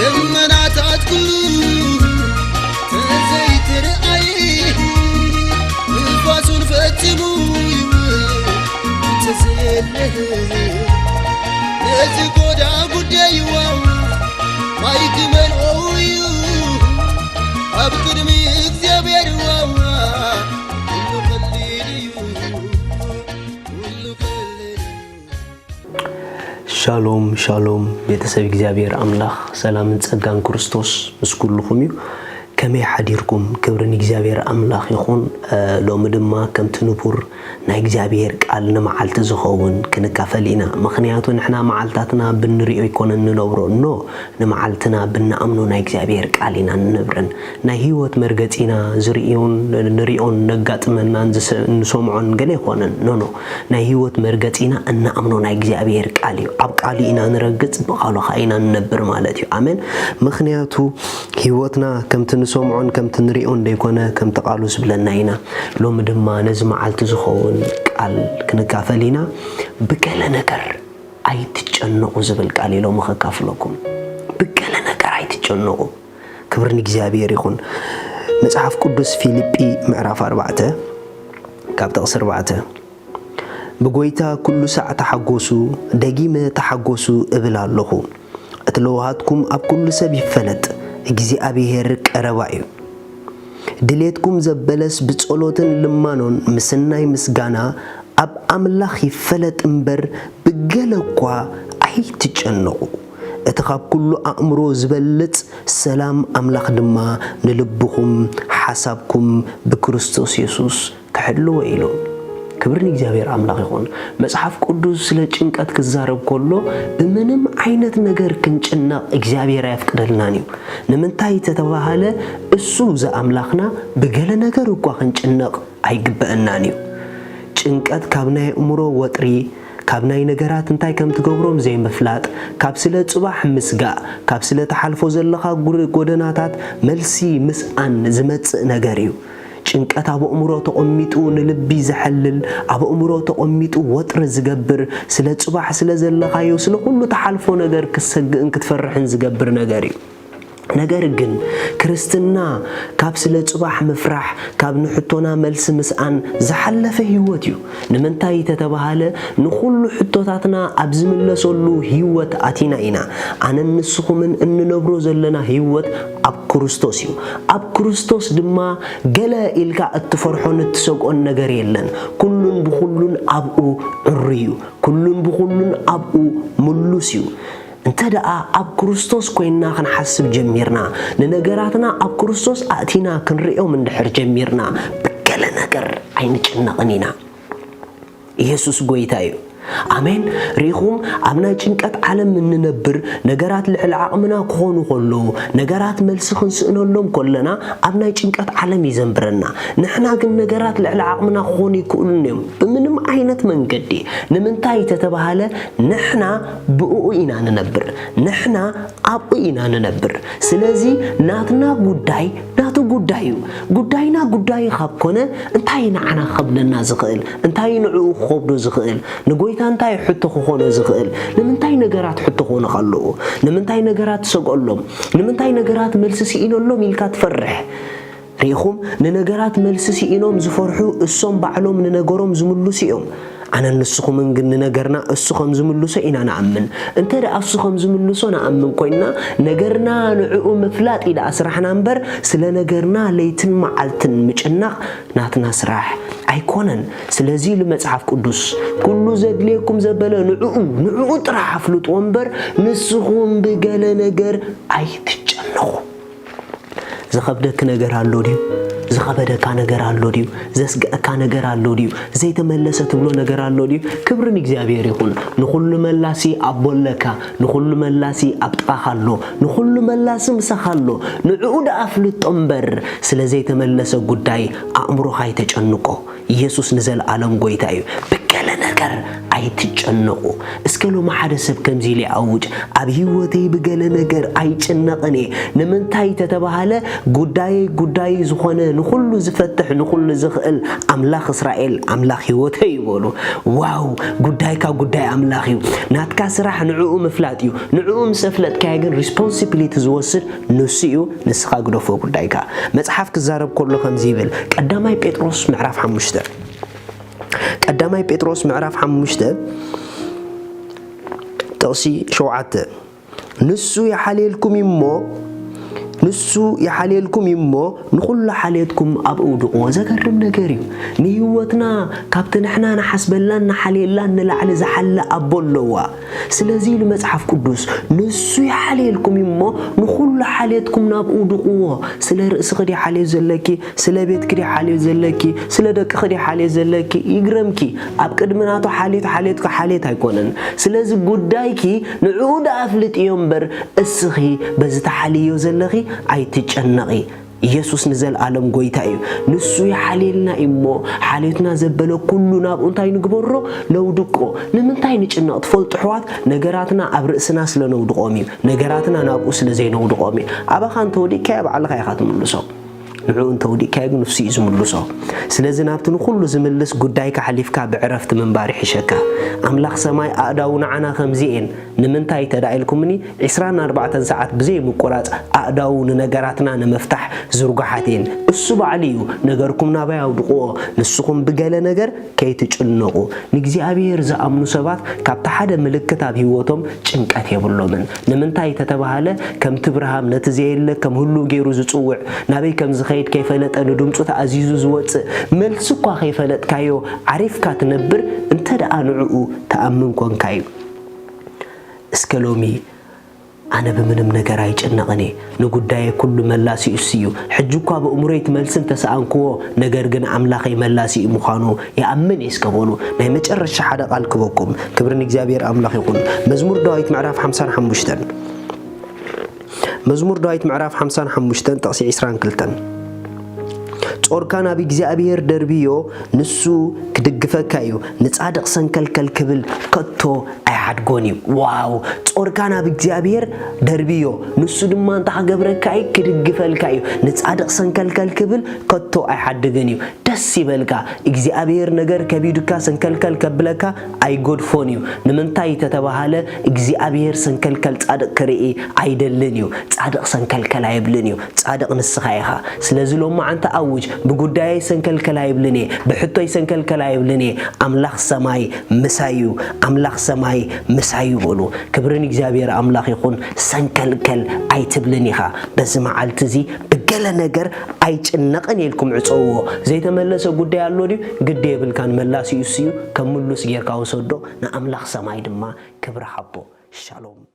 دمناتات كله تزيت رأي نفاسون فتمو تزيله نزي قودا قودا يواو ما يكمل أويو أبقر ميك زبير واو ሻሎም ሻሎም ቤተሰብ እግዚአብሔር አምላክ ሰላምን ጸጋን ክርስቶስ ምስኩልኩም እዩ ከመይ ሓዲርኩም ክብርን እግዚአብሔር አምላክ ይኹን ሎሚ ድማ ከምቲ ንቡር ናይ እግዚአብሔር ቃል ንመዓልቲ ዝኸውን ክንካፈሊና ምኽንያቱ ንሕና መዓልታትና ብንሪኦ ይኮነን ንነብሮ ኖ ንመዓልትና ብናኣምኖ ናይ እግዚአብሔር ቃል ኢና ንነብረን ናይ ህይወት መርገፂና ዝሪኦን ንሪኦን ነጋጥመናን ንሰምዖን ገለ ይኮነን ኖ ናይ ህይወት መርገፂና እናኣምኖ ናይ እግዚአብሔር ቃል እዩ ኣብ ቃል ኢና ንረግጽ ብቃሉ ኢና ንነብር ማለት እዩ አሜን ምኽንያቱ ህይወትና ከምቲ ንሰምዖን ከምቲ ንሪኦን ደይኮነ ከምቲ ቃሉ ዝብለና ኢና ሎሚ ድማ ነዚ መዓልቲ ዝኸውን ቃል ክንካፈሊና ብገለ ነገር ኣይትጨነቁ ዝብል ቃል ኢሎም ክካፍለኩም ብገለ ነገር ኣይትጨነቁ ክብርን እግዚአብሔር ይኹን መጽሐፍ ቅዱስ ፊልጵ ምዕራፍ 4 ካብ ጥቕስ 4 ብጎይታ ኩሉ ሰዓት ተሓጎሱ ደጊመ ተሓጎሱ እብል ኣለኹ እትለውሃትኩም ኣብ ኩሉ ሰብ ይፈለጥ እግዚአብሔር ቀረባ እዩ ድሌትኩም ዘበለስ ብጸሎትን ልማኖን ምስናይ ምስጋና ኣብ አምላኽ ይፈለጥ እምበር ብገለኳ ኣይትጨነቁ እቲ ካብ ኩሉ ኣእምሮ ዝበልጽ ሰላም አምላኽ ድማ ንልብኩም ሓሳብኩም ብክርስቶስ ኢየሱስ ክሕልዎ ኢሉ ክብርን እግዚአብሔር አምላክ ይኹን መጽሐፍ ቅዱስ ስለ ጭንቀት ክዛረብ ከሎ በምንም አይነት ነገር ክንጭነቅ እግዚአብሔር ያፍቅደልናን እዩ ንምንታይ ተተባሃለ እሱ ዘአምላኽና በገለ ነገር እኳ ክንጭነቅ አይግበአናን እዩ ጭንቀት ካብናይ እምሮ ወጥሪ ካብናይ ነገራት እንታይ ከም ትገብሮም ዘይምፍላጥ ካብ ስለ ጽባሕ ምስጋእ ካብ ስለ ተሓልፎ ዘለኻ ጎደናታት መልሲ ምስአን ዝመጽእ ነገር እዩ ጭንቀት ኣብ እምሮ ተቆሚጡ ንልቢ ዝሐልል ኣብ እምሮ ተቆሚጡ ወጥር ዝገብር ስለ ጽባሕ ስለ ዘለኻዮ ስለ ሁሉ ተሓልፎ ነገር ክሰግእን ክትፈርሕን ዝገብር ነገር እዩ ነገር ግን ክርስትና ካብ ስለ ጽባሕ ምፍራሕ ካብ ንሕቶና መልስ ምስአን ዝሐለፈ ህይወት እዩ ንምንታይ ተተባሃለ ንኹሉ ሕቶታትና ኣብ ዝምለሰሉ ህይወት አቲና ኢና ኣነ ንስኹምን እንነብሮ ዘለና ህይወት ኣብ ክርስቶስ እዩ ኣብ ክርስቶስ ድማ ገለ ኢልካ እትፈርሖን እትሰቆን ነገር የለን ኩሉን ብኩሉን ኣብኡ ዕርዩ ኩሉን ብኩሉን ኣብኡ ሙሉስ እዩ እንተ ደኣ ኣብ ክርስቶስ ኮይና ክንሓስብ ጀሚርና ንነገራትና ኣብ ክርስቶስ ኣቲና ክንሪኦም እንድሕር ጀሚርና ብገለ ነገር ኣይንጭነቕን ኢና ኢየሱስ ጎይታ እዩ አሜን ሪኹም ኣብናይ ጭንቀት ዓለም እንነብር ነገራት ልዕል ዓቕምና ክኾኑ ከሎ ነገራት መልስ ክንስእነሎም ከለና ኣብናይ ጭንቀት ዓለም ይዘንብረና ንሕና ግን ነገራት ልዕል ዓቕምና ክኾኑ ይክእሉን እዮም ብምንም ዓይነት መንገዲ ንምንታይ ተተባሃለ ንሕና ብኡ ኢና ንነብር ንሕና ኣብኡ ኢና ንነብር ስለዚ ናትና ጉዳይ ናቱ ጉዳዩ ጉዳይና ጉዳይ ካብ ኮነ እንታይ ንዓና ከብለና ዝኽእል እንታይ ንዕኡ ክኸብዶ ዝኽእል ንጎይታ እንታይ ሕቶ ክኾነ ዝኽእል ንምንታይ ነገራት ሕቶ ክኾነ ከለዎ ንምንታይ ነገራት ሰቆሎም ንምንታይ ነገራት መልስ ሲኢኖሎም ኢልካ ትፈርሕ ሪኹም ንነገራት መልስ ሲኢኖም ዝፈርሑ እሶም ባዕሎም ንነገሮም ዝምልሱ እዮም أنا نسخو من جن نجرنا السخم زملوسه إنا نأمن أنت ده السخم زملوسه نأمن كوينا نجرنا نعوم مفلات إلى أسرحنا نبر سلا نجرنا ليتن معلتن مجنّا ناتنا سراح أيقونن سلازي لمصحف قدوس كل زاد ليكم زبالة نعوم ترى حفلة وانبر نسخهم بجل نجر أي تجنّو زخبدك نجر هالوديو زخبدك نجر هالوديو زسقك نجر هالوديو زي تملست تقول نجر هالوديو كبرن إجابير يكون نخل ملاسي أبولك نخل ملاسي أبتخلو نخل ملاسي مسخلو نعود أفلت أمبر سلازي تملس قداي أمره هاي تجنّكو يسوع نزل عالم قويتايو بكلا نجر ነገር ኣይትጨነቁ እስከሎ ማሐደሰብ ከምዚ ኢሊ ኣውጅ ኣብ ህይወተይ ብገለ ነገር ኣይጭነቕኔ ንምንታይ ተተባሃለ ጉዳይ ዝኾነ ንኹሉ ዝፈትሕ ንኹሉ ዝኽእል ኣምላኽ እስራኤል ኣምላኽ ህይወተይ ይበሉ ዋው ጉዳይ ኣምላኽ እዩ ናትካ ስራሕ ንዕኡ ምፍላጥ እዩ ንዕኡ ምሰፍለጥካ ግን ሪስፖንሲቢሊቲ ዝወስድ ንሱ እዩ ንስኻ ግደፎ ጉዳይካ መጽሓፍ ክዛረብ ከሎ ከምዚ ይብል ቀዳማይ ጴጥሮስ ምዕራፍ 5 ቀዳማይ ጴጥሮስ ምዕራፍ 5 ጥቕሲ 7 ንሱ يحللكم يمو نخل حاليتكم أبقوا دقوا زكرم نجاريو نيوتنا كابتن إحنا نحسب لنا حليلان نلعل زحل أبولوا سلازي المصحف قدوس نسو يحللكم يمو نخل حاليتكم نابقوا دقوا سلا رأس خدي حالي زلكي سلا بيت كدي حالي زلكي سلا دك خدي حالي زلكي يجرمكي أبقد مناتو حاليتك حاليت هيكونن سلازي قدايكي نعود أفلت يومبر السخي بزت حاليو زلكي ኣይትጨነቂ ኢየሱስ ንዘል ዓለም ጎይታ እዩ ንሱ ይሓሊልና እሞ ሓሊትና ዘበለ ኩሉ ናብ እንታይ ንግበሮ ነውድቆ ንምንታይ ንጭነቕ ትፈልጡ ሕዋት ነገራትና ኣብ ርእስና ስለነውድቆም እዩ ነገራትና ናብኡ ስለዘይነውድቆም እዩ ኣባኻ እንተወዲእካ ባዕልኻ ኢኻ ትምልሶ ንዑ እንተወዲእካ ግን ነፍሲ እዩ ዝምልሶ ስለዚ ናብቲ ንኹሉ ዝምልስ ጉዳይካ ሓሊፍካ ብዕረፍቲ ምንባር ይሕሸካ ኣምላኽ ሰማይ ኣእዳው ንዓና ከምዚአን ንምንታይ ተዳኢልኩምኒ 24 ሰዓት ብዘይ ምቁራጽ ኣእዳው ንነገራትና ንምፍታሕ ዝርጓሓትን እሱ ባዕሊ እዩ ነገርኩም ናባይ ኣውድቆ ንስኹም ብገለ ነገር ከይትጭነቁ ንእግዚአብሔር ዝኣምኑ ሰባት ካብቲ ሓደ ምልክት ኣብ ህይወቶም ጭንቀት የብሎምን ንምንታይ ተተባሃለ ከምቲ ብርሃም ነቲ ዘየለ ከም ሁሉ ገይሩ ዝጽውዕ ናበይ ከም ዝኸይድ ከይፈለጠ ንድምፁ ተኣዚዙ ዝወፅእ መልስ እኳ ከይፈለጥካዮ ዓሪፍካ ትነብር እንተ ደኣ ንዕኡ ተኣምን ኮንካ እዩ እስከ ሎሚ ኣነ ብምንም ነገር ኣይጭነቕኒ ንጉዳይ ኩሉ መላሲ እዩ ሕጂ እኳ በእምሮይ ትመልስን ተሰኣንክዎ ነገር ግን ኣምላኸይ መላሲ ምዃኑ ይኣምን እስከበሉ ናይ መጨረሻ ሓደ ቃል ክበኩም ክብሪ ንእግዚአብሔር ኣምላኽ ይኹን መዝሙር ዳዊት ምዕራፍ 55 መዝሙር ዳዊት ምዕራፍ 55 ጥቕሲ 22 ጾርካ ናብ እግዚአብሔር ደርቢዮ ንሱ ክድግፈካ እዩ ንጻድቕ ሰንከልከል ክብል ከቶ ኣይሓድጎኒ ዋው ጾርካ ናብ እግዚአብሔር ደርቢዮ ንሱ ድማ እንተሓገብረካ ክድግፈልካ እዩ ንጻድቕ ሰንከልከል ክብል ከቶ ኣይሓድገኒ እዩ ደስ ይበልካ እግዚአብሔር ነገር ከቢድካ ሰንከልከል ከብለካ ኣይጎድፎን እዩ ንምንታይ ተተባሃለ እግዚአብሔር ሰንከልከል ጻድቕ ክርኢ ኣይደልን እዩ ጻድቕ ሰንከልከል ኣይብልን እዩ ጻድቕ ንስኻ ኢኻ ስለዚ ሎማ አንተ ኣውጅ بقداي سنكل كلايب لني بحطي سنكل كلايب لني أملاخ سماي مسايو أملاخ سماي مسايو بقولو كبرني إجابير أملاخ يكون سنكل كل عيتب لنيها بس مع التزي بقلا نجر عيت النقني لكم عصوه زي تملسه قداي اللوري قداي بالكان ملاسي يسيو كملو سجير كاوسودو نا أملاخ سماي دما كبر حبو شالوم